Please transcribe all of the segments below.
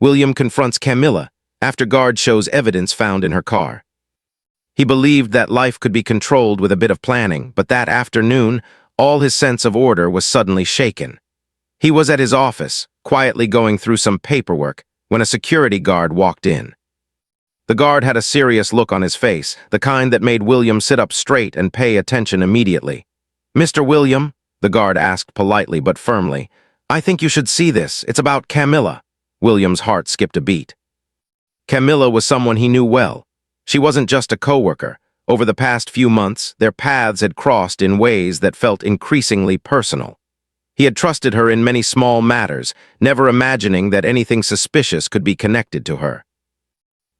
William confronts Camilla after guard shows evidence found in her car. He believed that life could be controlled with a bit of planning, but that afternoon, all his sense of order was suddenly shaken. He was at his office, quietly going through some paperwork, when a security guard walked in. The guard had a serious look on his face, the kind that made William sit up straight and pay attention immediately. "Mr. William," the guard asked politely but firmly, "I think you should see this. It's about Camilla." William's heart skipped a beat. Camilla was someone he knew well. She wasn't just a coworker. Over the past few months, their paths had crossed in ways that felt increasingly personal. He had trusted her in many small matters, never imagining that anything suspicious could be connected to her.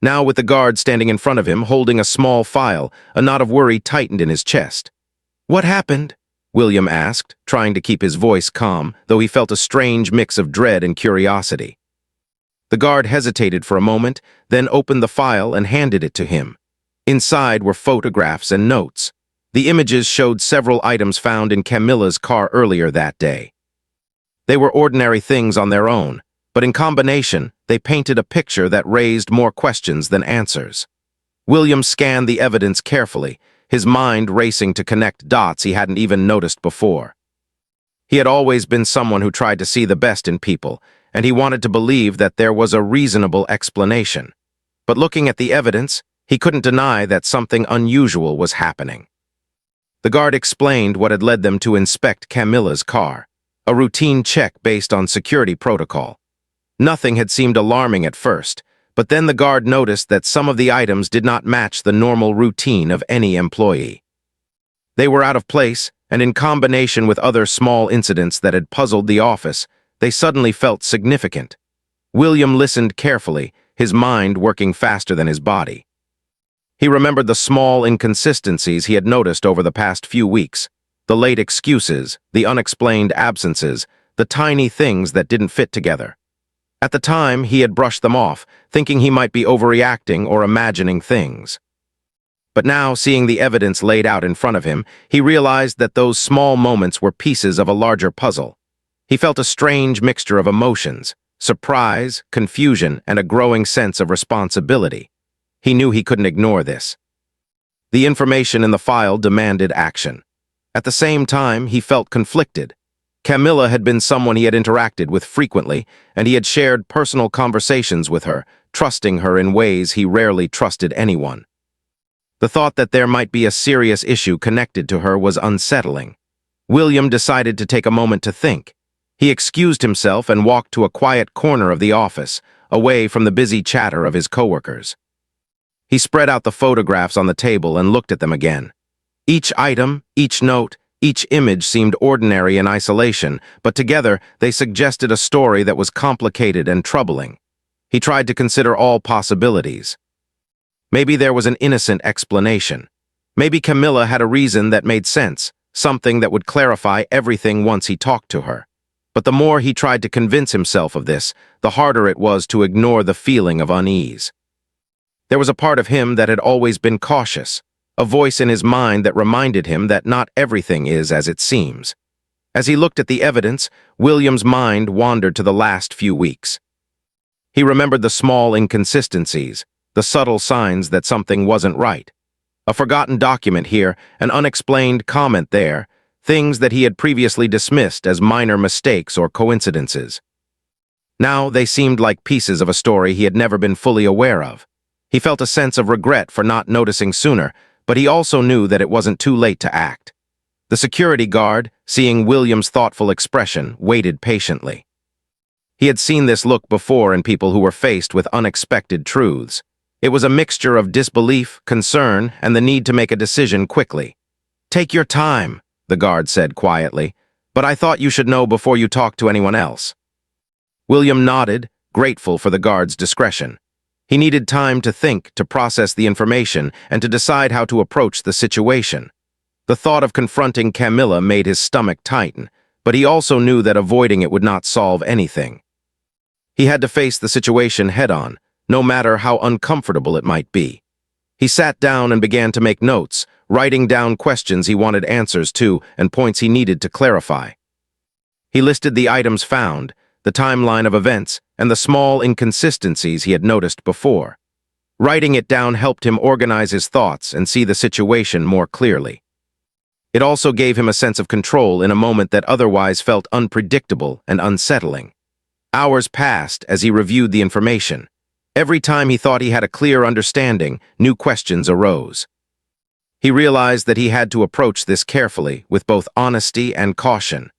Now, with the guard standing in front of him, holding a small file, a knot of worry tightened in his chest. "What happened?" William asked, trying to keep his voice calm, though he felt a strange mix of dread and curiosity. The guard hesitated for a moment, then opened the file and handed it to him. Inside were photographs and notes. The images showed several items found in Camilla's car earlier that day. They were ordinary things on their own, but in combination, they painted a picture that raised more questions than answers. William scanned the evidence carefully, his mind racing to connect dots he hadn't even noticed before. He had always been someone who tried to see the best in people, and he wanted to believe that there was a reasonable explanation. But looking at the evidence, he couldn't deny that something unusual was happening. The guard explained what had led them to inspect Camilla's car, a routine check based on security protocol. Nothing had seemed alarming at first, but then the guard noticed that some of the items did not match the normal routine of any employee. They were out of place, and in combination with other small incidents that had puzzled the office, they suddenly felt significant. William listened carefully, his mind working faster than his body. He remembered the small inconsistencies he had noticed over the past few weeks, the late excuses, the unexplained absences, the tiny things that didn't fit together. At the time, he had brushed them off, thinking he might be overreacting or imagining things. But now, seeing the evidence laid out in front of him, he realized that those small moments were pieces of a larger puzzle. He felt a strange mixture of emotions, surprise, confusion, and a growing sense of responsibility. He knew he couldn't ignore this. The information in the file demanded action. At the same time, he felt conflicted. Camilla had been someone he had interacted with frequently, and he had shared personal conversations with her, trusting her in ways he rarely trusted anyone. The thought that there might be a serious issue connected to her was unsettling. William decided to take a moment to think. He excused himself and walked to a quiet corner of the office, away from the busy chatter of his coworkers. He spread out the photographs on the table and looked at them again. Each item, each note, each image seemed ordinary in isolation, but together they suggested a story that was complicated and troubling. He tried to consider all possibilities. Maybe there was an innocent explanation. Maybe Camilla had a reason that made sense, something that would clarify everything once he talked to her. But the more he tried to convince himself of this, the harder it was to ignore the feeling of unease. There was a part of him that had always been cautious, a voice in his mind that reminded him that not everything is as it seems. As he looked at the evidence, William's mind wandered to the last few weeks. He remembered the small inconsistencies, the subtle signs that something wasn't right. A forgotten document here, an unexplained comment there, things that he had previously dismissed as minor mistakes or coincidences. Now they seemed like pieces of a story he had never been fully aware of. He felt a sense of regret for not noticing sooner, but he also knew that it wasn't too late to act. The security guard, seeing William's thoughtful expression, waited patiently. He had seen this look before in people who were faced with unexpected truths. It was a mixture of disbelief, concern, and the need to make a decision quickly. "Take your time," the guard said quietly, "but I thought you should know before you talk to anyone else." William nodded, grateful for the guard's discretion. He needed time to think, to process the information, and to decide how to approach the situation. The thought of confronting Camilla made his stomach tighten, but he also knew that avoiding it would not solve anything. He had to face the situation head-on, no matter how uncomfortable it might be. He sat down and began to make notes, writing down questions he wanted answers to and points he needed to clarify. He listed the items found, the timeline of events, and the small inconsistencies he had noticed before. Writing it down helped him organize his thoughts and see the situation more clearly. It also gave him a sense of control in a moment that otherwise felt unpredictable and unsettling. Hours passed as he reviewed the information. Every time he thought he had a clear understanding, new questions arose. He realized that he had to approach this carefully, with both honesty and caution.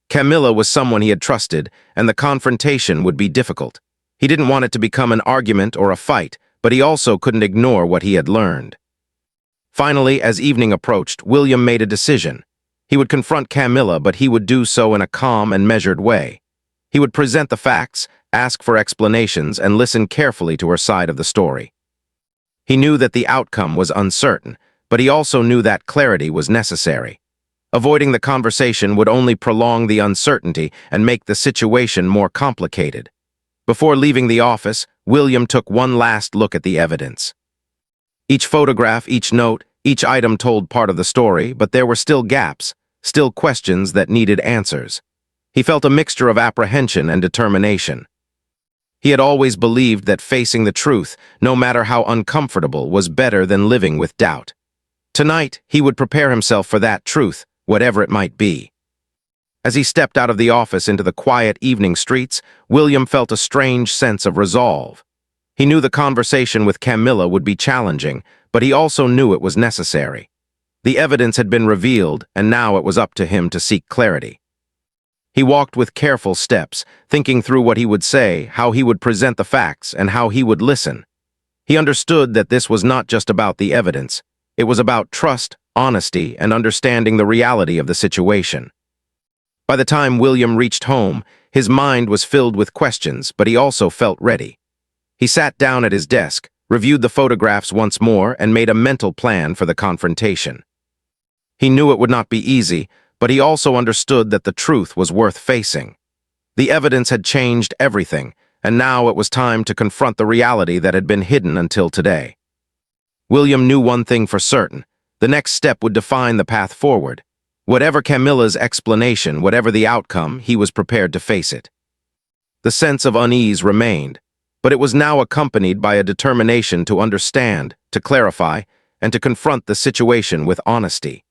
Camilla was someone he had trusted, and the confrontation would be difficult. He didn't want it to become an argument or a fight, but he also couldn't ignore what he had learned. Finally, as evening approached, William made a decision. He would confront Camilla, but he would do so in a calm and measured way. He would present the facts, ask for explanations, and listen carefully to her side of the story. He knew that the outcome was uncertain, but he also knew that clarity was necessary. Avoiding the conversation would only prolong the uncertainty and make the situation more complicated. Before leaving the office, William took one last look at the evidence. Each photograph, each note, each item told part of the story, but there were still gaps, still questions that needed answers. He felt a mixture of apprehension and determination. He had always believed that facing the truth, no matter how uncomfortable, was better than living with doubt. Tonight, he would prepare himself for that truth, whatever it might be. As he stepped out of the office into the quiet evening streets, William felt a strange sense of resolve. He knew the conversation with Camilla would be challenging, but he also knew it was necessary. The evidence had been revealed, and now it was up to him to seek clarity. He walked with careful steps, thinking through what he would say, how he would present the facts, and how he would listen. He understood that this was not just about the evidence. It was about trust, honesty, and understanding the reality of the situation. By the time William reached home, his mind was filled with questions, but he also felt ready. He sat down at his desk, reviewed the photographs once more, and made a mental plan for the confrontation. He knew it would not be easy, but he also understood that the truth was worth facing. The evidence had changed everything, and now it was time to confront the reality that had been hidden until today. William knew one thing for certain. The next step would define the path forward. Whatever Camilla's explanation, whatever the outcome, he was prepared to face it. The sense of unease remained, but it was now accompanied by a determination to understand, to clarify, and to confront the situation with honesty.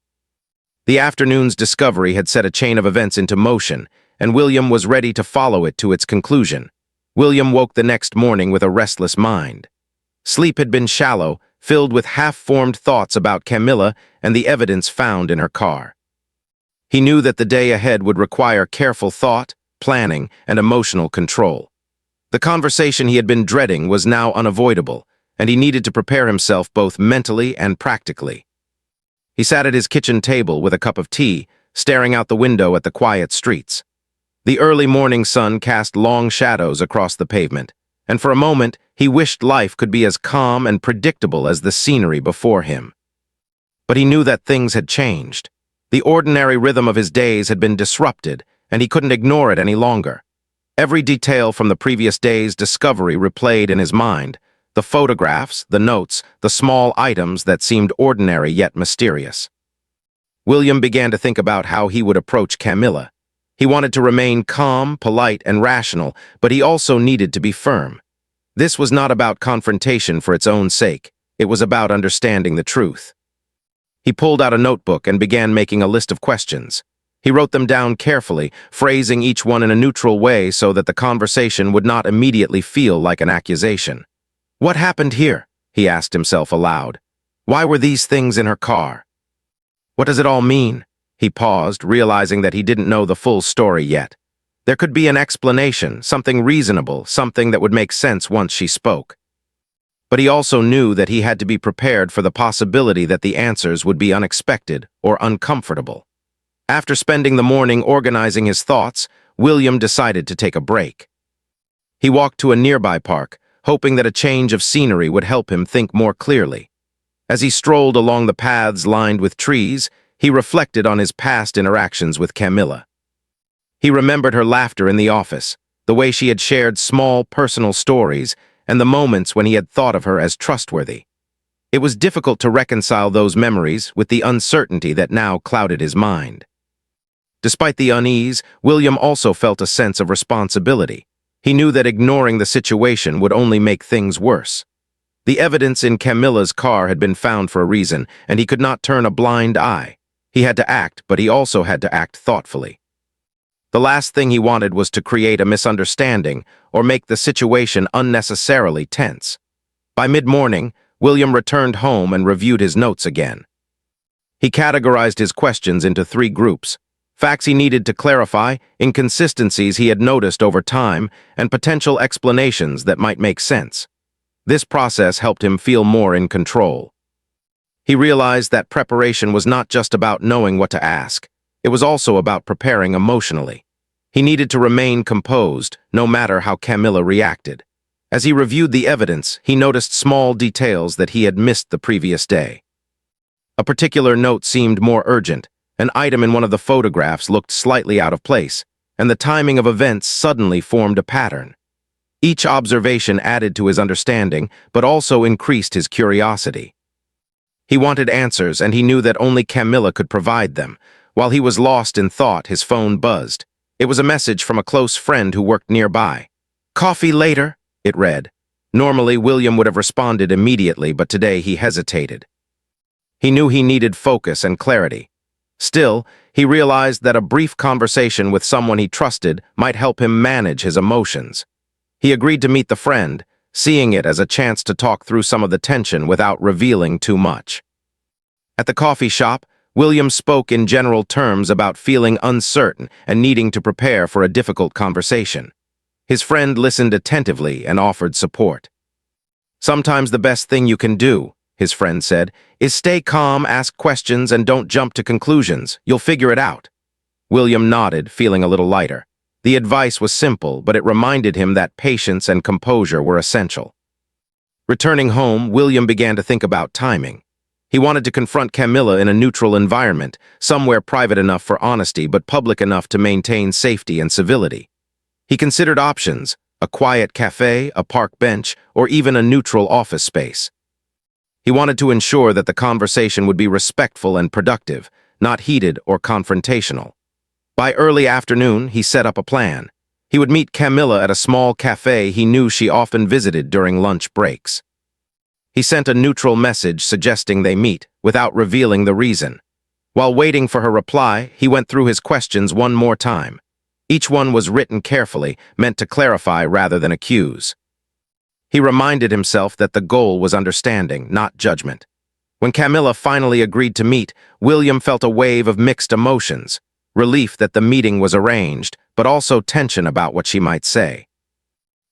The afternoon's discovery had set a chain of events into motion, and William was ready to follow it to its conclusion. William woke the next morning with a restless mind. Sleep had been shallow, filled with half-formed thoughts about Camilla and the evidence found in her car. He knew that the day ahead would require careful thought, planning, and emotional control. The conversation he had been dreading was now unavoidable, and he needed to prepare himself both mentally and practically. He sat at his kitchen table with a cup of tea, staring out the window at the quiet streets. The early morning sun cast long shadows across the pavement, and for a moment he wished life could be as calm and predictable as the scenery before him. But he knew that things had changed. The ordinary rhythm of his days had been disrupted, and he couldn't ignore it any longer. Every detail from the previous day's discovery replayed in his mind: the photographs, the notes, the small items that seemed ordinary yet mysterious. William began to think about how he would approach Camilla. He wanted to remain calm, polite, and rational, but he also needed to be firm. This was not about confrontation for its own sake. It was about understanding the truth. He pulled out a notebook and began making a list of questions. He wrote them down carefully, phrasing each one in a neutral way so that the conversation would not immediately feel like an accusation. "What happened here?" he asked himself aloud. "Why were these things in her car? What does it all mean?" He paused, realizing that he didn't know the full story yet. There could be an explanation, something reasonable, something that would make sense once she spoke. But he also knew that he had to be prepared for the possibility that the answers would be unexpected or uncomfortable. After spending the morning organizing his thoughts, William decided to take a break. He walked to a nearby park, hoping that a change of scenery would help him think more clearly. As he strolled along the paths lined with trees, he reflected on his past interactions with Camilla. He remembered her laughter in the office, the way she had shared small personal stories, and the moments when he had thought of her as trustworthy. It was difficult to reconcile those memories with the uncertainty that now clouded his mind. Despite the unease, William also felt a sense of responsibility. He knew that ignoring the situation would only make things worse. The evidence in Camilla's car had been found for a reason, and he could not turn a blind eye. He had to act, but he also had to act thoughtfully. The last thing he wanted was to create a misunderstanding or make the situation unnecessarily tense. By mid-morning, William returned home and reviewed his notes again. He categorized his questions into 3 groups: facts he needed to clarify, inconsistencies he had noticed over time, and potential explanations that might make sense. This process helped him feel more in control. He realized that preparation was not just about knowing what to ask. It was also about preparing emotionally. He needed to remain composed, no matter how Camilla reacted. As he reviewed the evidence, he noticed small details that he had missed the previous day. A particular note seemed more urgent. An item in one of the photographs looked slightly out of place, and the timing of events suddenly formed a pattern. Each observation added to his understanding, but also increased his curiosity. He wanted answers, and he knew that only Camilla could provide them. While he was lost in thought, his phone buzzed. It was a message from a close friend who worked nearby. "Coffee later," it read. Normally, William would have responded immediately, but today he hesitated. He knew he needed focus and clarity. Still, he realized that a brief conversation with someone he trusted might help him manage his emotions. He agreed to meet the friend, seeing it as a chance to talk through some of the tension without revealing too much. At the coffee shop, William spoke in general terms about feeling uncertain and needing to prepare for a difficult conversation. His friend listened attentively and offered support. "Sometimes the best thing you can do," his friend said, "is stay calm, ask questions, and don't jump to conclusions. You'll figure it out." William nodded, feeling a little lighter. The advice was simple, but it reminded him that patience and composure were essential. Returning home, William began to think about timing. He wanted to confront Camilla in a neutral environment, somewhere private enough for honesty but public enough to maintain safety and civility. He considered options: a quiet cafe, a park bench, or even a neutral office space. He wanted to ensure that the conversation would be respectful and productive, not heated or confrontational. By early afternoon, he set up a plan. He would meet Camilla at a small cafe he knew she often visited during lunch breaks. He sent a neutral message suggesting they meet, without revealing the reason. While waiting for her reply, he went through his questions one more time. Each one was written carefully, meant to clarify rather than accuse. He reminded himself that the goal was understanding, not judgment. When Camilla finally agreed to meet, William felt a wave of mixed emotions: relief that the meeting was arranged, but also tension about what she might say.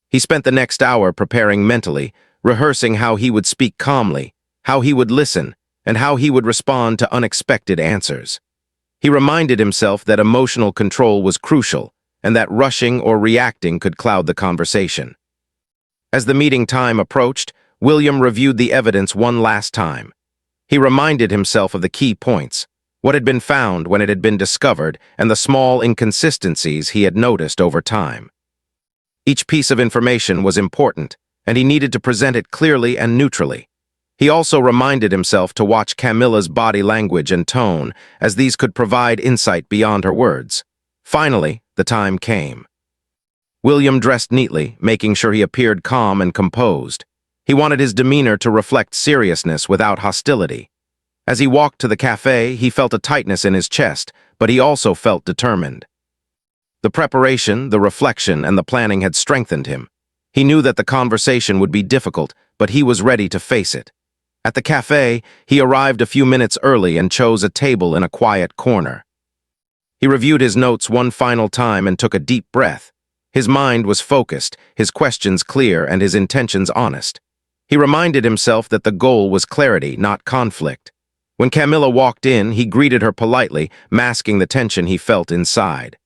He spent the next hour preparing mentally, rehearsing how he would speak calmly, how he would listen, and how he would respond to unexpected answers. He reminded himself that emotional control was crucial, and that rushing or reacting could cloud the conversation. As the meeting time approached, William reviewed the evidence one last time. He reminded himself of the key points: what had been found when it had been discovered, and the small inconsistencies he had noticed over time. Each piece of information was important, and he needed to present it clearly and neutrally. He also reminded himself to watch Camilla's body language and tone, as these could provide insight beyond her words. Finally, the time came. William dressed neatly, making sure he appeared calm and composed. He wanted his demeanor to reflect seriousness without hostility. As he walked to the cafe, he felt a tightness in his chest, but he also felt determined. The preparation, the reflection, and the planning had strengthened him. He knew that the conversation would be difficult, but he was ready to face it. At the cafe, he arrived a few minutes early and chose a table in a quiet corner. He reviewed his notes one final time and took a deep breath. His mind was focused, his questions clear, and his intentions honest. He reminded himself that the goal was clarity, not conflict. When Camilla walked in, he greeted her politely, masking the tension he felt inside.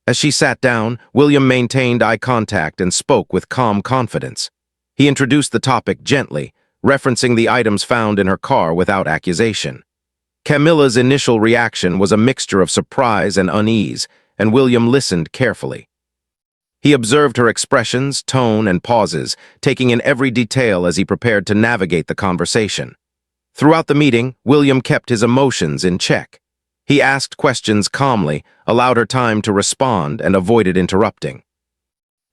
As she sat down, William maintained eye contact and spoke with calm confidence. He introduced the topic gently, referencing the items found in her car without accusation. Camilla's initial reaction was a mixture of surprise and unease, and William listened carefully. He observed her expressions, tone, and pauses, taking in every detail as he prepared to navigate the conversation. Throughout the meeting, William kept his emotions in check. He asked questions calmly, allowed her time to respond, and avoided interrupting.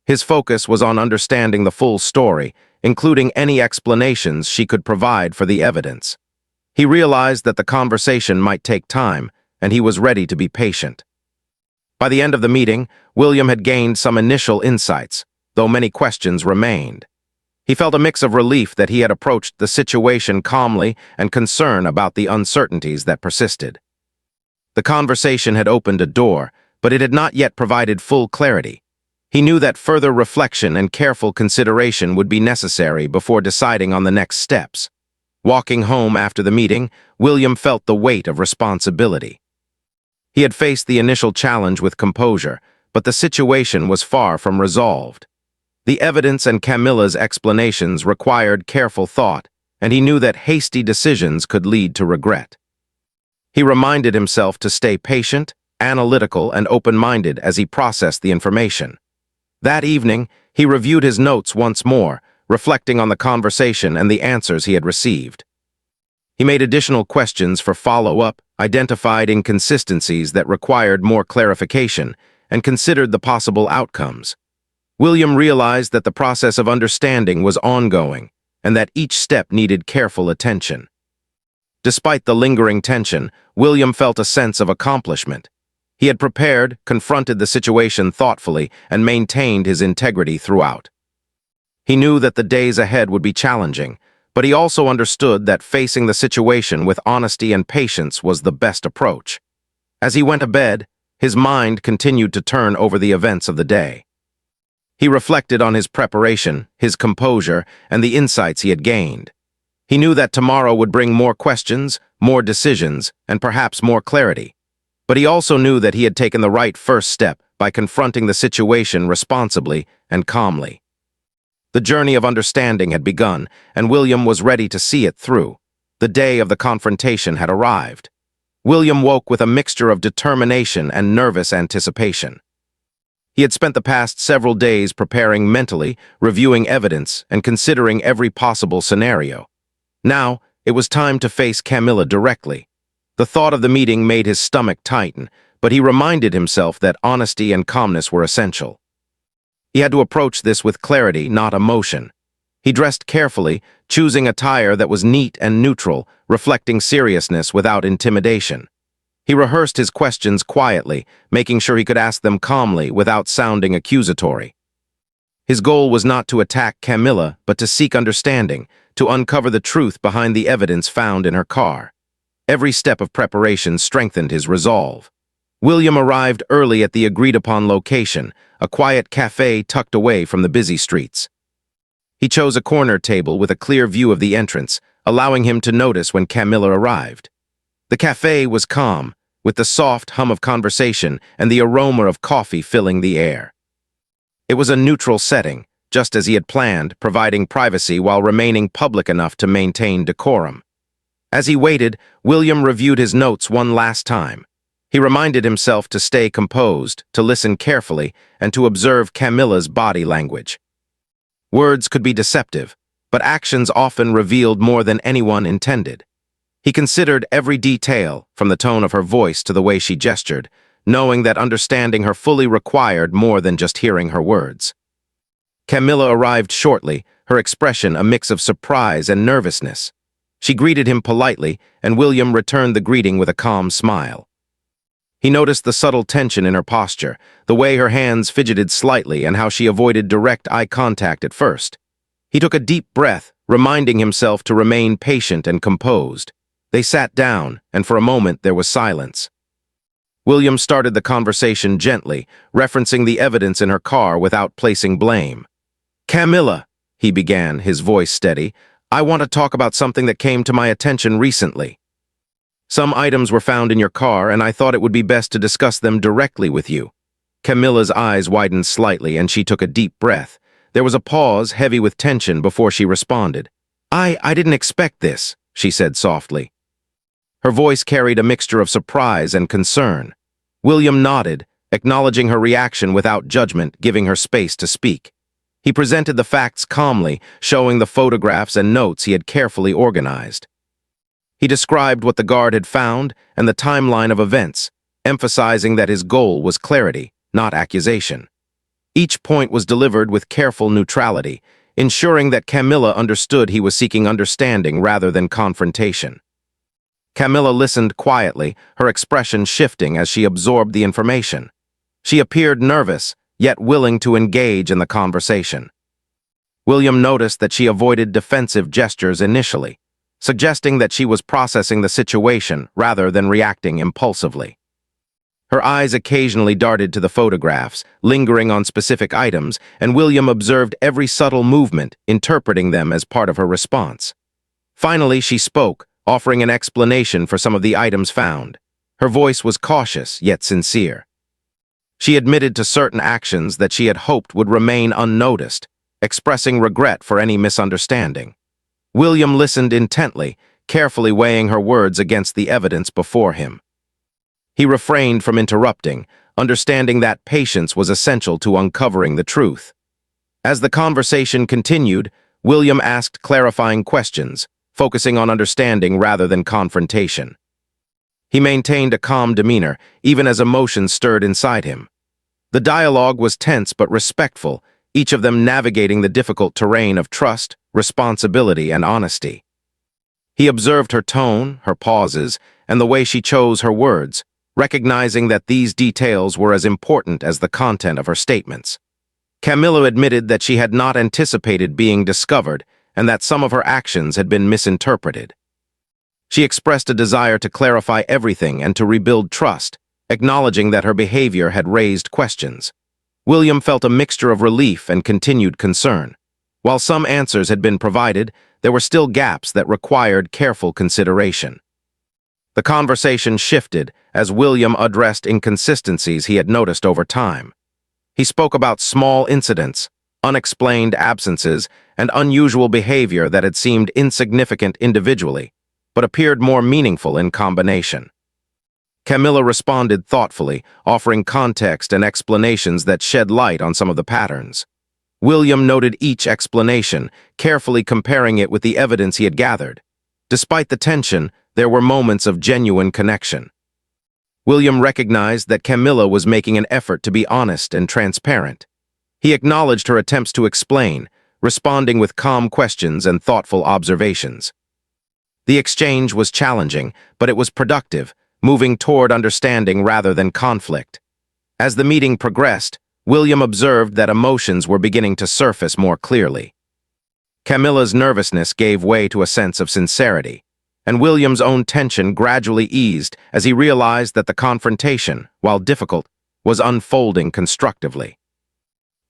His focus was on understanding the full story, including any explanations she could provide for the evidence. He realized that the conversation might take time, and he was ready to be patient. By the end of the meeting, William had gained some initial insights, though many questions remained. He felt a mix of relief that he had approached the situation calmly and concern about the uncertainties that persisted. The conversation had opened a door, but it had not yet provided full clarity. He knew that further reflection and careful consideration would be necessary before deciding on the next steps. Walking home after the meeting, William felt the weight of responsibility. He had faced the initial challenge with composure, but the situation was far from resolved. The evidence and Camilla's explanations required careful thought, and he knew that hasty decisions could lead to regret. He reminded himself to stay patient, analytical, and open-minded as he processed the information. That evening, he reviewed his notes once more, reflecting on the conversation and the answers he had received. He made additional questions for follow-up, identified inconsistencies that required more clarification, and considered the possible outcomes. William realized that the process of understanding was ongoing, and that each step needed careful attention. Despite the lingering tension, William felt a sense of accomplishment. He had prepared, confronted the situation thoughtfully, and maintained his integrity throughout. He knew that the days ahead would be challenging, but he also understood that facing the situation with honesty and patience was the best approach. As he went to bed, his mind continued to turn over the events of the day. He reflected on his preparation, his composure, and the insights he had gained. He knew that tomorrow would bring more questions, more decisions, and perhaps more clarity. But he also knew that he had taken the right first step by confronting the situation responsibly and calmly. The journey of understanding had begun, and William was ready to see it through. The day of the confrontation had arrived. William woke with a mixture of determination and nervous anticipation. He had spent the past several days preparing mentally, reviewing evidence, and considering every possible scenario. Now, it was time to face Camilla directly. The thought of the meeting made his stomach tighten, but he reminded himself that honesty and calmness were essential. He had to approach this with clarity, not emotion. He dressed carefully, choosing attire that was neat and neutral, reflecting seriousness without intimidation. He rehearsed his questions quietly, making sure he could ask them calmly without sounding accusatory. His goal was not to attack Camilla, but to seek understanding, to uncover the truth behind the evidence found in her car. Every step of preparation strengthened his resolve. William arrived early at the agreed-upon location, a quiet cafe tucked away from the busy streets. He chose a corner table with a clear view of the entrance, allowing him to notice when Camilla arrived. The cafe was calm, with the soft hum of conversation and the aroma of coffee filling the air. It was a neutral setting, just as he had planned, providing privacy while remaining public enough to maintain decorum. As he waited, William reviewed his notes one last time. He reminded himself to stay composed, to listen carefully, and to observe Camilla's body language. Words could be deceptive, but actions often revealed more than anyone intended. He considered every detail, from the tone of her voice to the way she gestured, knowing that understanding her fully required more than just hearing her words. Camilla arrived shortly, her expression a mix of surprise and nervousness. She greeted him politely, and William returned the greeting with a calm smile. He noticed the subtle tension in her posture, the way her hands fidgeted slightly and how she avoided direct eye contact at first. He took a deep breath, reminding himself to remain patient and composed. They sat down, and for a moment there was silence. William started the conversation gently, referencing the evidence in her car without placing blame. "Camilla," he began, his voice steady, "I want to talk about something that came to my attention recently. Some items were found in your car, and I thought it would be best to discuss them directly with you." Camilla's eyes widened slightly, and she took a deep breath. There was a pause, heavy with tension, before she responded. I didn't expect this," she said softly. Her voice carried a mixture of surprise and concern. William nodded, acknowledging her reaction without judgment, giving her space to speak. He presented the facts calmly, showing the photographs and notes he had carefully organized. He described what the guard had found and the timeline of events, emphasizing that his goal was clarity, not accusation. Each point was delivered with careful neutrality, ensuring that Camilla understood he was seeking understanding rather than confrontation. Camilla listened quietly, her expression shifting as she absorbed the information. She appeared nervous, yet willing to engage in the conversation. William noticed that she avoided defensive gestures initially, suggesting that she was processing the situation rather than reacting impulsively. Her eyes occasionally darted to the photographs, lingering on specific items, and William observed every subtle movement, interpreting them as part of her response. Finally, she spoke, offering an explanation for some of the items found. Her voice was cautious, yet sincere. She admitted to certain actions that she had hoped would remain unnoticed, expressing regret for any misunderstanding. William listened intently, carefully weighing her words against the evidence before him. He refrained from interrupting, understanding that patience was essential to uncovering the truth. As the conversation continued, William asked clarifying questions, focusing on understanding rather than confrontation. He maintained a calm demeanor, even as emotions stirred inside him. The dialogue was tense but respectful, each of them navigating the difficult terrain of trust, responsibility, and honesty. He observed her tone, her pauses, and the way she chose her words, recognizing that these details were as important as the content of her statements. Camilla admitted that she had not anticipated being discovered and that some of her actions had been misinterpreted. She expressed a desire to clarify everything and to rebuild trust, acknowledging that her behavior had raised questions. William felt a mixture of relief and continued concern. While some answers had been provided, there were still gaps that required careful consideration. The conversation shifted as William addressed inconsistencies he had noticed over time. He spoke about small incidents, unexplained absences, and unusual behavior that had seemed insignificant individually, but appeared more meaningful in combination. Camilla responded thoughtfully, offering context and explanations that shed light on some of the patterns. William noted each explanation, carefully comparing it with the evidence he had gathered. Despite the tension, there were moments of genuine connection. William recognized that Camilla was making an effort to be honest and transparent. He acknowledged her attempts to explain, responding with calm questions and thoughtful observations. The exchange was challenging, but it was productive, moving toward understanding rather than conflict. As the meeting progressed, William observed that emotions were beginning to surface more clearly. Camilla's nervousness gave way to a sense of sincerity, and William's own tension gradually eased as he realized that the confrontation, while difficult, was unfolding constructively.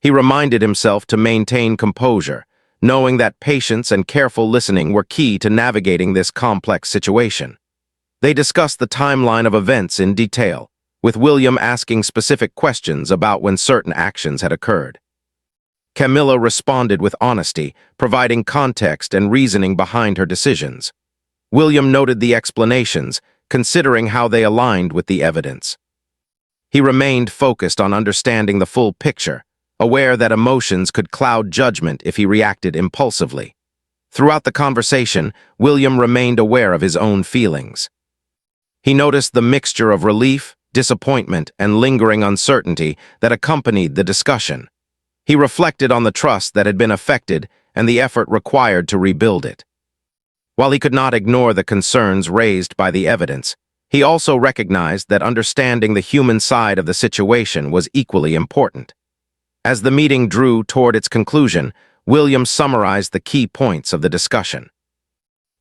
He reminded himself to maintain composure, knowing that patience and careful listening were key to navigating this complex situation. They discussed the timeline of events in detail, with William asking specific questions about when certain actions had occurred. Camilla responded with honesty, providing context and reasoning behind her decisions. William noted the explanations, considering how they aligned with the evidence. He remained focused on understanding the full picture, aware that emotions could cloud judgment if he reacted impulsively. Throughout the conversation, William remained aware of his own feelings. He noticed the mixture of relief, disappointment, and lingering uncertainty that accompanied the discussion. He reflected on the trust that had been affected and the effort required to rebuild it. While he could not ignore the concerns raised by the evidence, he also recognized that understanding the human side of the situation was equally important. As the meeting drew toward its conclusion, William summarized the key points of the discussion.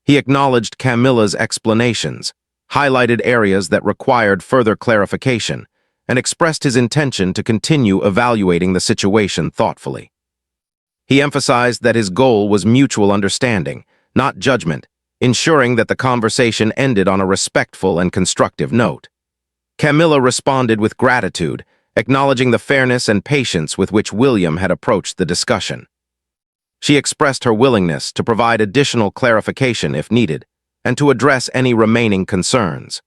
He acknowledged Camilla's explanations, highlighted areas that required further clarification, and expressed his intention to continue evaluating the situation thoughtfully. He emphasized that his goal was mutual understanding, not judgment, ensuring that the conversation ended on a respectful and constructive note. Camilla responded with gratitude, acknowledging the fairness and patience with which William had approached the discussion. She expressed her willingness to provide additional clarification if needed, and to address any remaining concerns.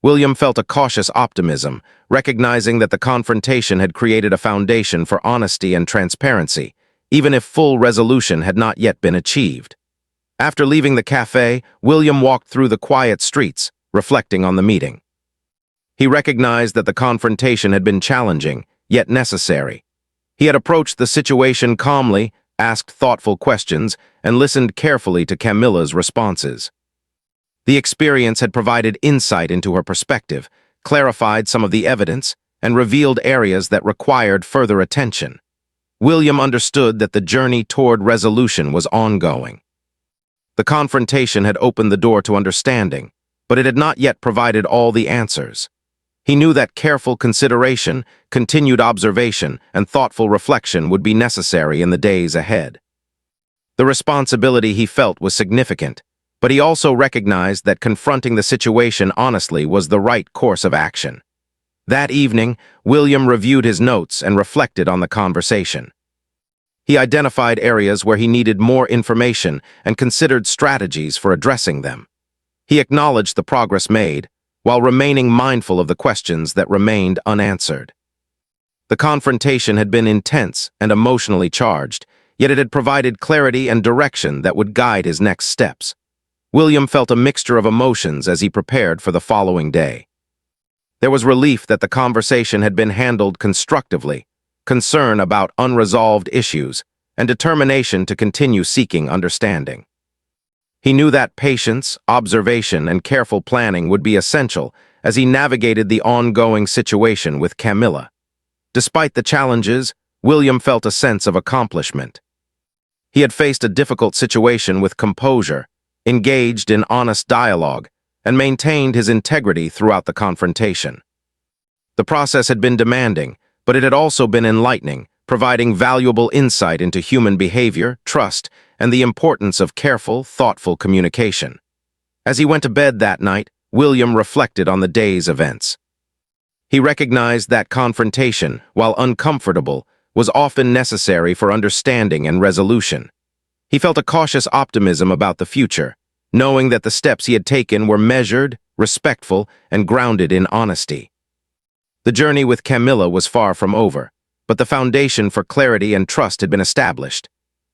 William felt a cautious optimism, recognizing that the confrontation had created a foundation for honesty and transparency, even if full resolution had not yet been achieved. After leaving the cafe, William walked through the quiet streets, reflecting on the meeting. He recognized that the confrontation had been challenging, yet necessary. He had approached the situation calmly, asked thoughtful questions, and listened carefully to Camilla's responses. The experience had provided insight into her perspective, clarified some of the evidence, and revealed areas that required further attention. William understood that the journey toward resolution was ongoing. The confrontation had opened the door to understanding, but it had not yet provided all the answers. He knew that careful consideration, continued observation, and thoughtful reflection would be necessary in the days ahead. The responsibility he felt was significant, but he also recognized that confronting the situation honestly was the right course of action. That evening, William reviewed his notes and reflected on the conversation. He identified areas where he needed more information and considered strategies for addressing them. He acknowledged the progress made, while remaining mindful of the questions that remained unanswered. The confrontation had been intense and emotionally charged, yet it had provided clarity and direction that would guide his next steps. William felt a mixture of emotions as he prepared for the following day. There was relief that the conversation had been handled constructively, concern about unresolved issues, and determination to continue seeking understanding. He knew that patience, observation, and careful planning would be essential as he navigated the ongoing situation with Camilla. Despite the challenges, William felt a sense of accomplishment. He had faced a difficult situation with composure, engaged in honest dialogue, and maintained his integrity throughout the confrontation. The process had been demanding, but it had also been enlightening, providing valuable insight into human behavior, trust, and the importance of careful, thoughtful communication. As he went to bed that night, William reflected on the day's events. He recognized that confrontation, while uncomfortable, was often necessary for understanding and resolution. He felt a cautious optimism about the future, knowing that the steps he had taken were measured, respectful, and grounded in honesty. The journey with Camilla was far from over, but the foundation for clarity and trust had been established.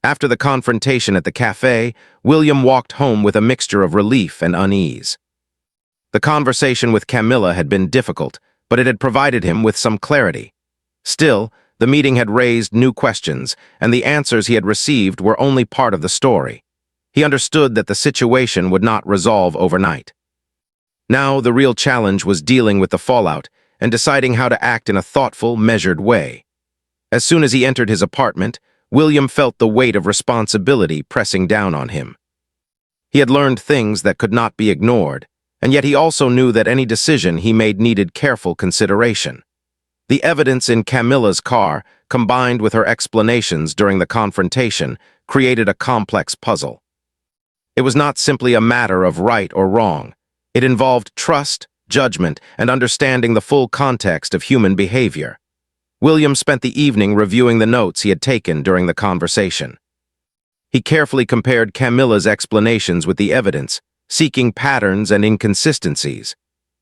After the confrontation at the cafe, William walked home with a mixture of relief and unease. The conversation with Camilla had been difficult, but it had provided him with some clarity. Still, the meeting had raised new questions, and the answers he had received were only part of the story. He understood that the situation would not resolve overnight. Now, the real challenge was dealing with the fallout and deciding how to act in a thoughtful, measured way. As soon as he entered his apartment, William felt the weight of responsibility pressing down on him. He had learned things that could not be ignored, and yet he also knew that any decision he made needed careful consideration. The evidence in Camilla's car, combined with her explanations during the confrontation, created a complex puzzle. It was not simply a matter of right or wrong. It involved trust, judgment, and understanding the full context of human behavior. William spent the evening reviewing the notes he had taken during the conversation. He carefully compared Camilla's explanations with the evidence, seeking patterns and inconsistencies.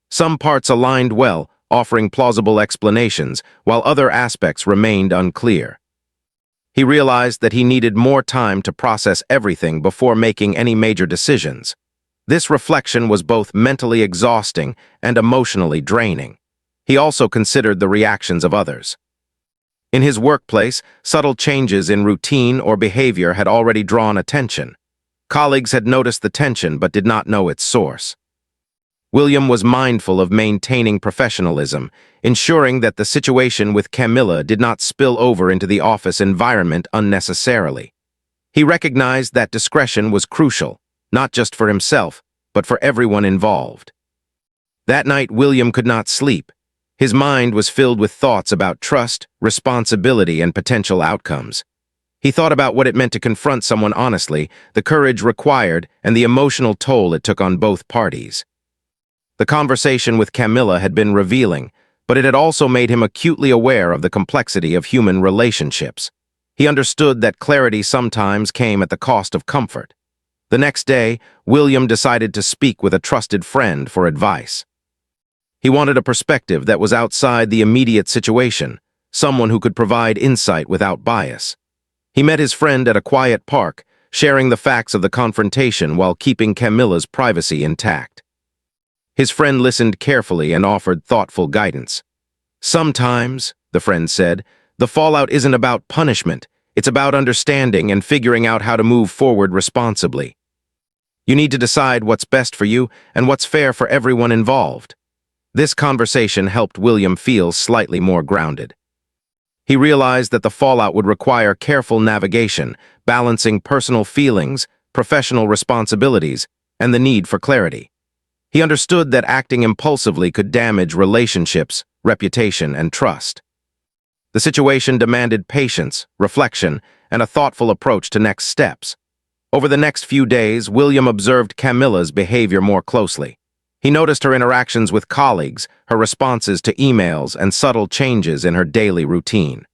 Some parts aligned well, offering plausible explanations, while other aspects remained unclear. He realized that he needed more time to process everything before making any major decisions. This reflection was both mentally exhausting and emotionally draining. He also considered the reactions of others. In his workplace, subtle changes in routine or behavior had already drawn attention. Colleagues had noticed the tension but did not know its source. William was mindful of maintaining professionalism, ensuring that the situation with Camilla did not spill over into the office environment unnecessarily. He recognized that discretion was crucial, not just for himself, but for everyone involved. That night, William could not sleep. His mind was filled with thoughts about trust, responsibility, and potential outcomes. He thought about what it meant to confront someone honestly, the courage required, and the emotional toll it took on both parties. The conversation with Camilla had been revealing, but it had also made him acutely aware of the complexity of human relationships. He understood that clarity sometimes came at the cost of comfort. The next day, William decided to speak with a trusted friend for advice. He wanted a perspective that was outside the immediate situation, someone who could provide insight without bias. He met his friend at a quiet park, sharing the facts of the confrontation while keeping Camilla's privacy intact. His friend listened carefully and offered thoughtful guidance. "Sometimes," the friend said, The fallout isn't about punishment. It's about understanding and figuring out how to move forward responsibly. You need to decide what's best for you and what's fair for everyone involved. This conversation helped William feel slightly more grounded. He realized that the fallout would require careful navigation, balancing personal feelings, professional responsibilities, and the need for clarity. He understood that acting impulsively could damage relationships, reputation, and trust. The situation demanded patience, reflection, and a thoughtful approach to next steps. Over the next few days, William observed Camilla's behavior more closely. He noticed her interactions with colleagues, her responses to emails, and subtle changes in her daily routine.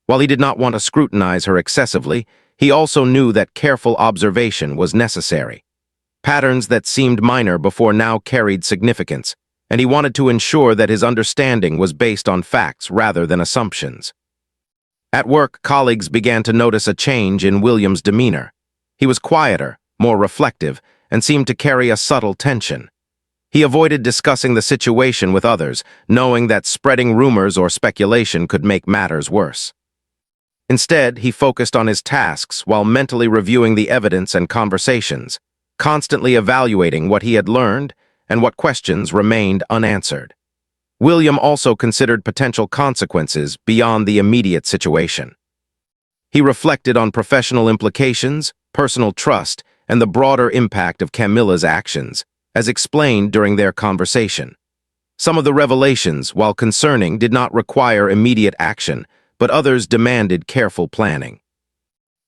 While he did not want to scrutinize her excessively, he also knew that careful observation was necessary. Patterns that seemed minor before now carried significance, and he wanted to ensure that his understanding was based on facts rather than assumptions. At work, colleagues began to notice a change in William's demeanor. He was quieter, more reflective, and seemed to carry a subtle tension. He avoided discussing the situation with others, knowing that spreading rumors or speculation could make matters worse. Instead, he focused on his tasks while mentally reviewing the evidence and conversations, constantly evaluating what he had learned and what questions remained unanswered. William also considered potential consequences beyond the immediate situation. He reflected on professional implications, personal trust, and the broader impact of Camilla's actions, as explained during their conversation. Some of the revelations, while concerning, did not require immediate action, but others demanded careful planning.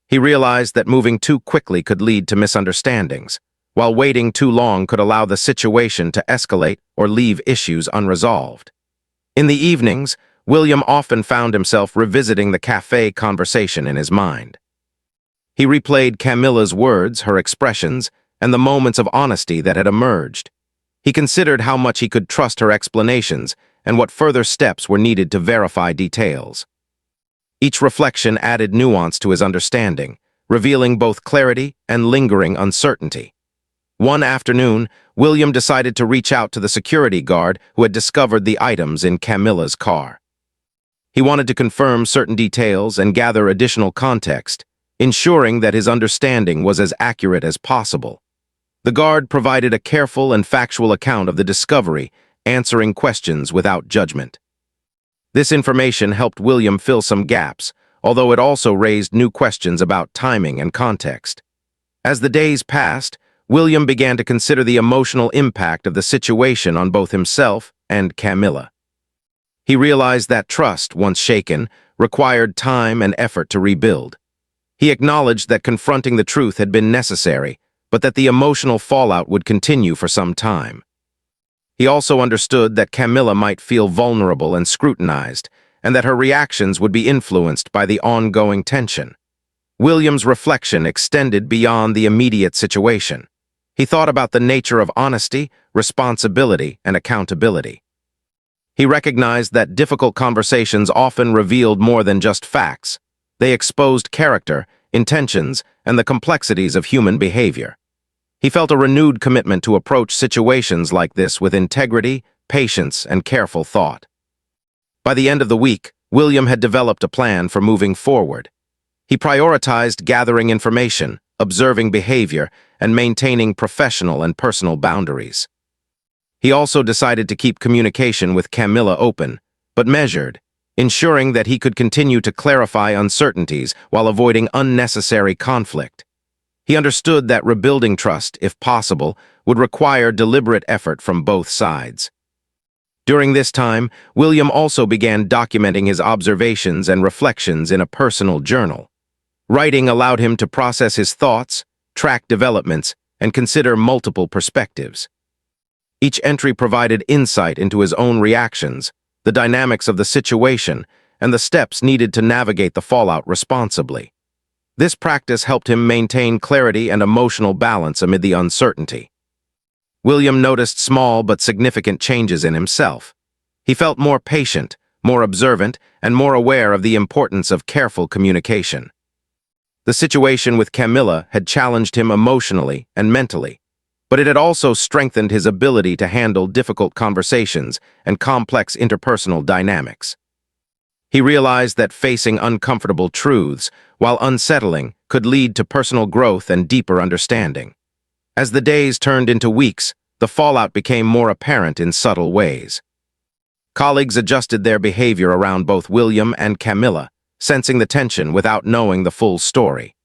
He realized that moving too quickly could lead to misunderstandings, while waiting too long could allow the situation to escalate or leave issues unresolved. In the evenings, William often found himself revisiting the cafe conversation in his mind. He replayed Camilla's words, her expressions, and the moments of honesty that had emerged. He considered how much he could trust her explanations and what further steps were needed to verify details. Each reflection added nuance to his understanding, revealing both clarity and lingering uncertainty. One afternoon, William decided to reach out to the security guard who had discovered the items in Camilla's car. He wanted to confirm certain details and gather additional context, ensuring that his understanding was as accurate as possible. The guard provided a careful and factual account of the discovery, answering questions without judgment. This information helped William fill some gaps, although it also raised new questions about timing and context. As the days passed, William began to consider the emotional impact of the situation on both himself and Camilla. He realized that trust, once shaken, required time and effort to rebuild. He acknowledged that confronting the truth had been necessary, but that the emotional fallout would continue for some time. He also understood that Camilla might feel vulnerable and scrutinized, and that her reactions would be influenced by the ongoing tension. William's reflection extended beyond the immediate situation. He thought about the nature of honesty, responsibility, and accountability. He recognized that difficult conversations often revealed more than just facts. They exposed character, intentions, and the complexities of human behavior. He felt a renewed commitment to approach situations like this with integrity, patience, and careful thought. By the end of the week, William had developed a plan for moving forward. He prioritized gathering information, observing behavior, and maintaining professional and personal boundaries. He also decided to keep communication with Camilla open, but measured, ensuring that he could continue to clarify uncertainties while avoiding unnecessary conflict. He understood that rebuilding trust, if possible, would require deliberate effort from both sides. During this time, William also began documenting his observations and reflections in a personal journal. Writing allowed him to process his thoughts, track developments, and consider multiple perspectives. Each entry provided insight into his own reactions, the dynamics of the situation, and the steps needed to navigate the fallout responsibly. This practice helped him maintain clarity and emotional balance amid the uncertainty. William noticed small but significant changes in himself. He felt more patient, more observant, and more aware of the importance of careful communication. The situation with Camilla had challenged him emotionally and mentally, but it had also strengthened his ability to handle difficult conversations and complex interpersonal dynamics. He realized that facing uncomfortable truths, while unsettling, could lead to personal growth and deeper understanding. As the days turned into weeks, the fallout became more apparent in subtle ways. Colleagues adjusted their behavior around both William and Camilla, sensing the tension without knowing the full story.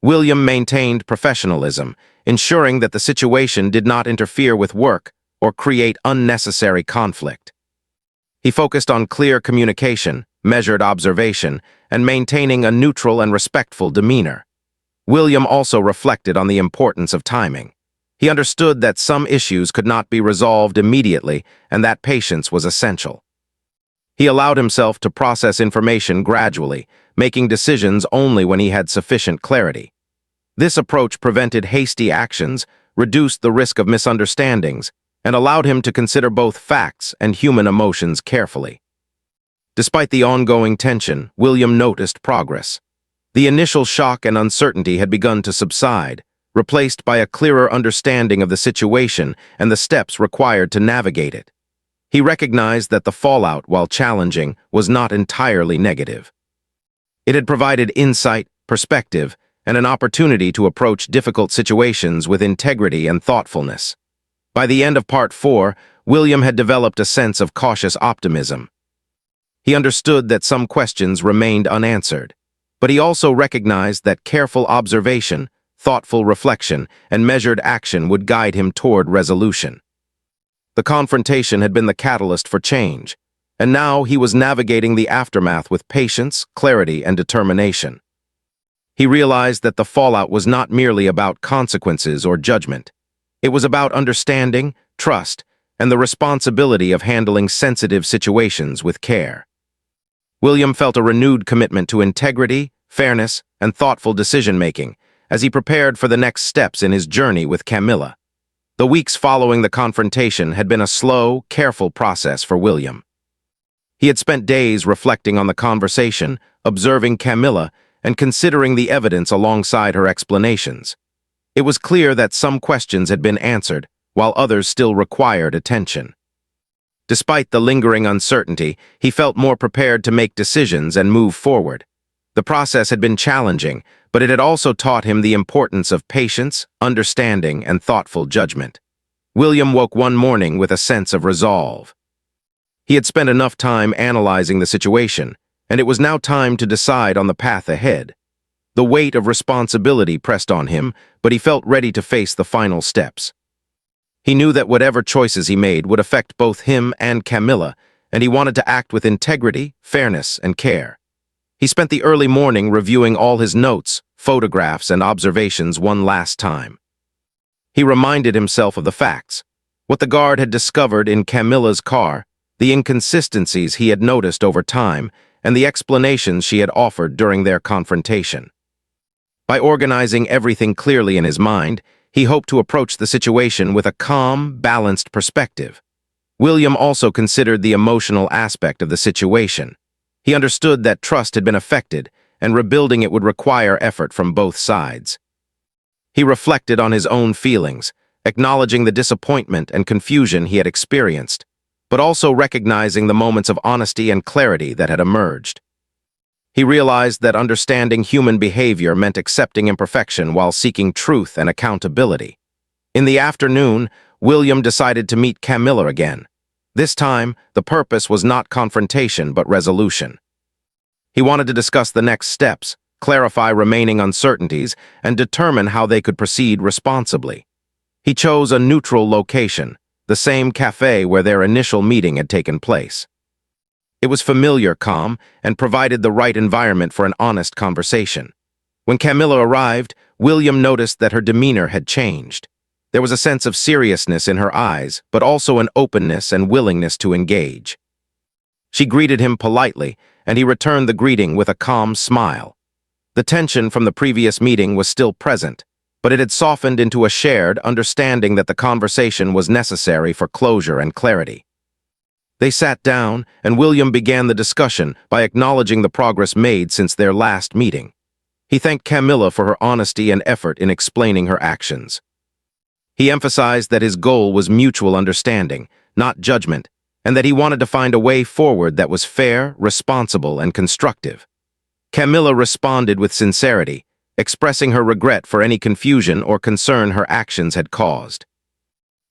William maintained professionalism, ensuring that the situation did not interfere with work or create unnecessary conflict. He focused on clear communication, measured observation, and maintaining a neutral and respectful demeanor. William also reflected on the importance of timing. He understood that some issues could not be resolved immediately and that patience was essential. He allowed himself to process information gradually, making decisions only when he had sufficient clarity. This approach prevented hasty actions, reduced the risk of misunderstandings, and allowed him to consider both facts and human emotions carefully. Despite the ongoing tension, William noticed progress. The initial shock and uncertainty had begun to subside, replaced by a clearer understanding of the situation and the steps required to navigate it. He recognized that the fallout, while challenging, was not entirely negative. It had provided insight, perspective, and an opportunity to approach difficult situations with integrity and thoughtfulness. By the end of Part 4, William had developed a sense of cautious optimism. He understood that some questions remained unanswered, but he also recognized that careful observation, thoughtful reflection, and measured action would guide him toward resolution. The confrontation had been the catalyst for change, and now he was navigating the aftermath with patience, clarity, and determination. He realized that the fallout was not merely about consequences or judgment. It was about understanding, trust, and the responsibility of handling sensitive situations with care. William felt a renewed commitment to integrity, fairness, and thoughtful decision-making as he prepared for the next steps in his journey with Camilla. The weeks following the confrontation had been a slow, careful process for William. He had spent days reflecting on the conversation, observing Camilla, and considering the evidence alongside her explanations. It was clear that some questions had been answered, while others still required attention. Despite the lingering uncertainty, he felt more prepared to make decisions and move forward. The process had been challenging, but it had also taught him the importance of patience, understanding, and thoughtful judgment. William woke one morning with a sense of resolve. He had spent enough time analyzing the situation, and it was now time to decide on the path ahead. The weight of responsibility pressed on him, but he felt ready to face the final steps. He knew that whatever choices he made would affect both him and Camilla, and he wanted to act with integrity, fairness, and care. He spent the early morning reviewing all his notes, photographs, and observations one last time. He reminded himself of the facts, what the guard had discovered in Camilla's car, the inconsistencies he had noticed over time, and the explanations she had offered during their confrontation. By organizing everything clearly in his mind, he hoped to approach the situation with a calm, balanced perspective. William also considered the emotional aspect of the situation. He understood that trust had been affected, and rebuilding it would require effort from both sides. He reflected on his own feelings, acknowledging the disappointment and confusion he had experienced, but also recognizing the moments of honesty and clarity that had emerged. He realized that understanding human behavior meant accepting imperfection while seeking truth and accountability. In the afternoon, William decided to meet Camilla again. This time, the purpose was not confrontation but resolution. He wanted to discuss the next steps, clarify remaining uncertainties, and determine how they could proceed responsibly. He chose a neutral location, the same cafe where their initial meeting had taken place. It was familiar, calm, and provided the right environment for an honest conversation. When Camilla arrived, William noticed that her demeanor had changed. There was a sense of seriousness in her eyes, but also an openness and willingness to engage. She greeted him politely, and he returned the greeting with a calm smile. The tension from the previous meeting was still present, but it had softened into a shared understanding that the conversation was necessary for closure and clarity. They sat down, and William began the discussion by acknowledging the progress made since their last meeting. He thanked Camilla for her honesty and effort in explaining her actions. He emphasized that his goal was mutual understanding, not judgment, and that he wanted to find a way forward that was fair, responsible, and constructive. Camilla responded with sincerity, expressing her regret for any confusion or concern her actions had caused.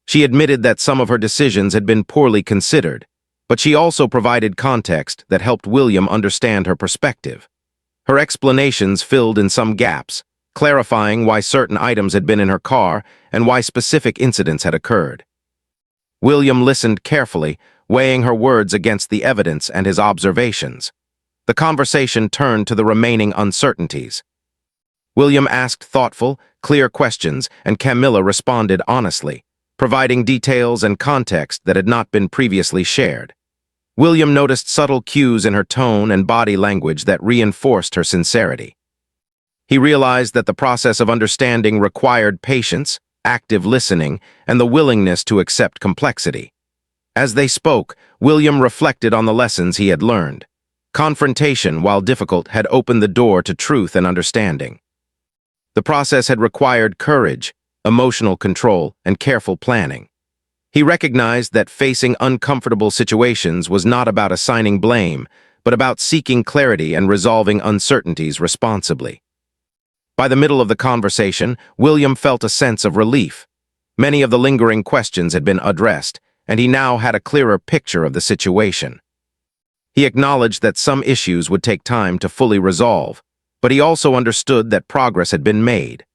She admitted that some of her decisions had been poorly considered, but she also provided context that helped William understand her perspective. Her explanations filled in some gaps, clarifying why certain items had been in her car and why specific incidents had occurred. William listened carefully, weighing her words against the evidence and his observations. The conversation turned to the remaining uncertainties. William asked thoughtful, clear questions, and Camilla responded honestly, providing details and context that had not been previously shared. William noticed subtle cues in her tone and body language that reinforced her sincerity. He realized that the process of understanding required patience, active listening, and the willingness to accept complexity. As they spoke, William reflected on the lessons he had learned. Confrontation, while difficult, had opened the door to truth and understanding. The process had required courage, emotional control, and careful planning. He recognized that facing uncomfortable situations was not about assigning blame, but about seeking clarity and resolving uncertainties responsibly. By the middle of the conversation, William felt a sense of relief. Many of the lingering questions had been addressed, and he now had a clearer picture of the situation. He acknowledged that some issues would take time to fully resolve, but he also understood that progress had been made.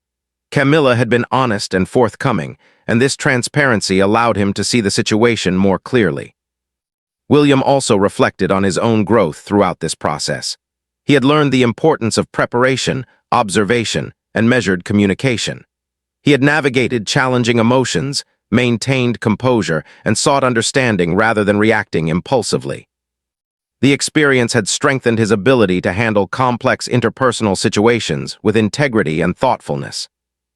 Camilla had been honest and forthcoming, and this transparency allowed him to see the situation more clearly. William also reflected on his own growth throughout this process. He had learned the importance of preparation, observation, and measured communication. He had navigated challenging emotions, maintained composure, and sought understanding rather than reacting impulsively. The experience had strengthened his ability to handle complex interpersonal situations with integrity and thoughtfulness.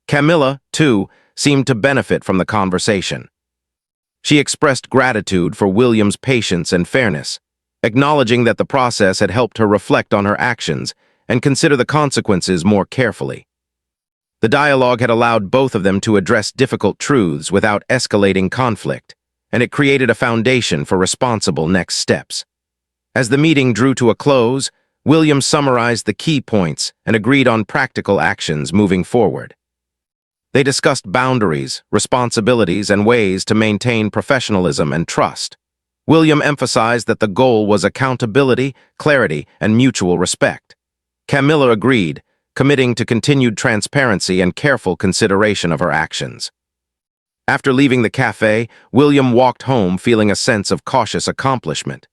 Camilla, too, seemed to benefit from the conversation. She expressed gratitude for William's patience and fairness, acknowledging that the process had helped her reflect on her actions and consider the consequences more carefully. The dialogue had allowed both of them to address difficult truths without escalating conflict, and it created a foundation for responsible next steps. As the meeting drew to a close, William summarized the key points and agreed on practical actions moving forward. They discussed boundaries, responsibilities, and ways to maintain professionalism and trust. William emphasized that the goal was accountability, clarity, and mutual respect. Camilla agreed, committing to continued transparency and careful consideration of her actions. After leaving the cafe, William walked home feeling a sense of cautious accomplishment.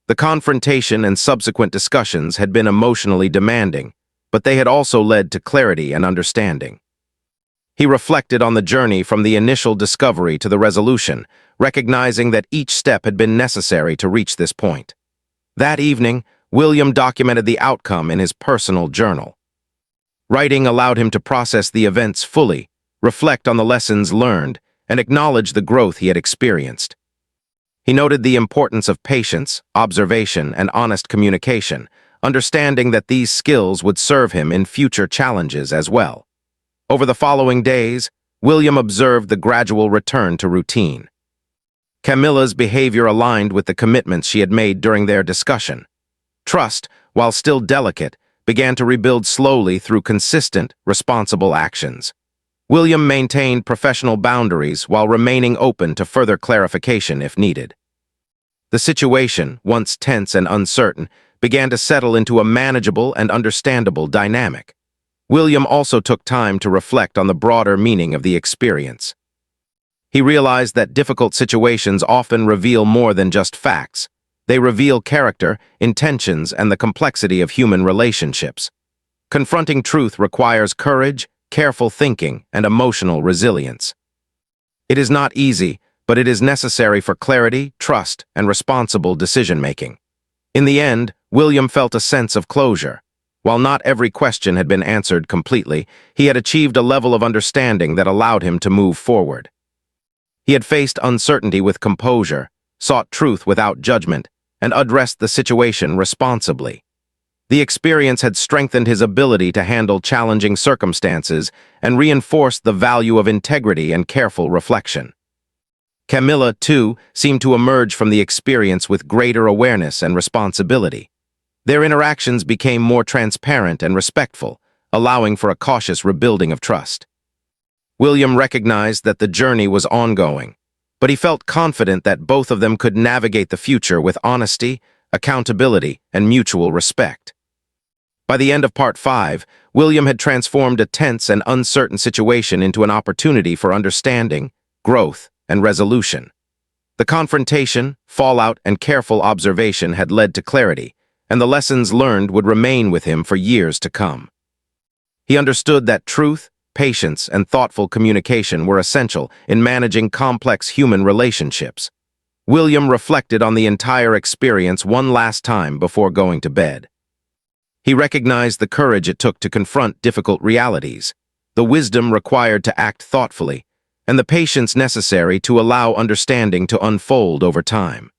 The confrontation and subsequent discussions had been emotionally demanding, but they had also led to clarity and understanding. He reflected on the journey from the initial discovery to the resolution, recognizing that each step had been necessary to reach this point. That evening, William documented the outcome in his personal journal. Writing allowed him to process the events fully, reflect on the lessons learned, and acknowledge the growth he had experienced. He noted the importance of patience, observation, and honest communication, understanding that these skills would serve him in future challenges as well. Over the following days, William observed the gradual return to routine. Camilla's behavior aligned with the commitments she had made during their discussion. Trust, while still delicate, began to rebuild slowly through consistent, responsible actions. William maintained professional boundaries while remaining open to further clarification if needed. The situation, once tense and uncertain, began to settle into a manageable and understandable dynamic. William also took time to reflect on the broader meaning of the experience. He realized that difficult situations often reveal more than just facts. They reveal character, intentions, and the complexity of human relationships. Confronting truth requires courage, careful thinking, and emotional resilience. It is not easy, but it is necessary for clarity, trust, and responsible decision-making. In the end, William felt a sense of closure. While not every question had been answered completely, he had achieved a level of understanding that allowed him to move forward. He had faced uncertainty with composure, sought truth without judgment, and addressed the situation responsibly. The experience had strengthened his ability to handle challenging circumstances and reinforced the value of integrity and careful reflection. Camilla, too, seemed to emerge from the experience with greater awareness and responsibility. Their interactions became more transparent and respectful, allowing for a cautious rebuilding of trust. William recognized that the journey was ongoing, but he felt confident that both of them could navigate the future with honesty, accountability, and mutual respect. By the end of Part 5, William had transformed a tense and uncertain situation into an opportunity for understanding, growth, and resolution. The confrontation, fallout, and careful observation had led to clarity, and the lessons learned would remain with him for years to come. He understood that truth, patience, and thoughtful communication were essential in managing complex human relationships. William reflected on the entire experience one last time before going to bed. He recognized the courage it took to confront difficult realities, the wisdom required to act thoughtfully, and the patience necessary to allow understanding to unfold over time.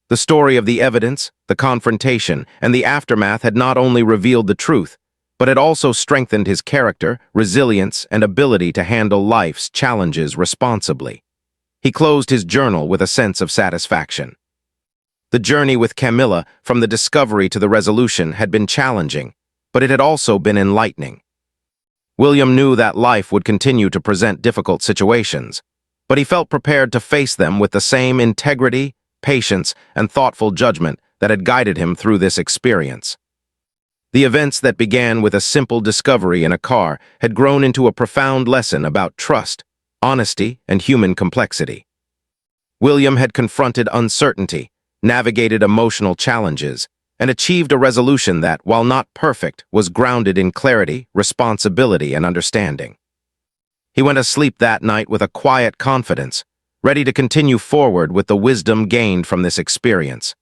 The story of the evidence, the confrontation, and the aftermath had not only revealed the truth, but had also strengthened his character, resilience, and ability to handle life's challenges responsibly. He closed his journal with a sense of satisfaction. The journey with Camilla, from the discovery to the resolution, had been challenging, but it had also been enlightening. William knew that life would continue to present difficult situations, but he felt prepared to face them with the same integrity, patience, and thoughtful judgment that had guided him through this experience. The events that began with a simple discovery in a car had grown into a profound lesson about trust, honesty, and human complexity. William had confronted uncertainty, navigated emotional challenges, and achieved a resolution that, while not perfect, was grounded in clarity, responsibility, and understanding. He went to sleep that night with a quiet confidence, ready to continue forward with the wisdom gained from this experience.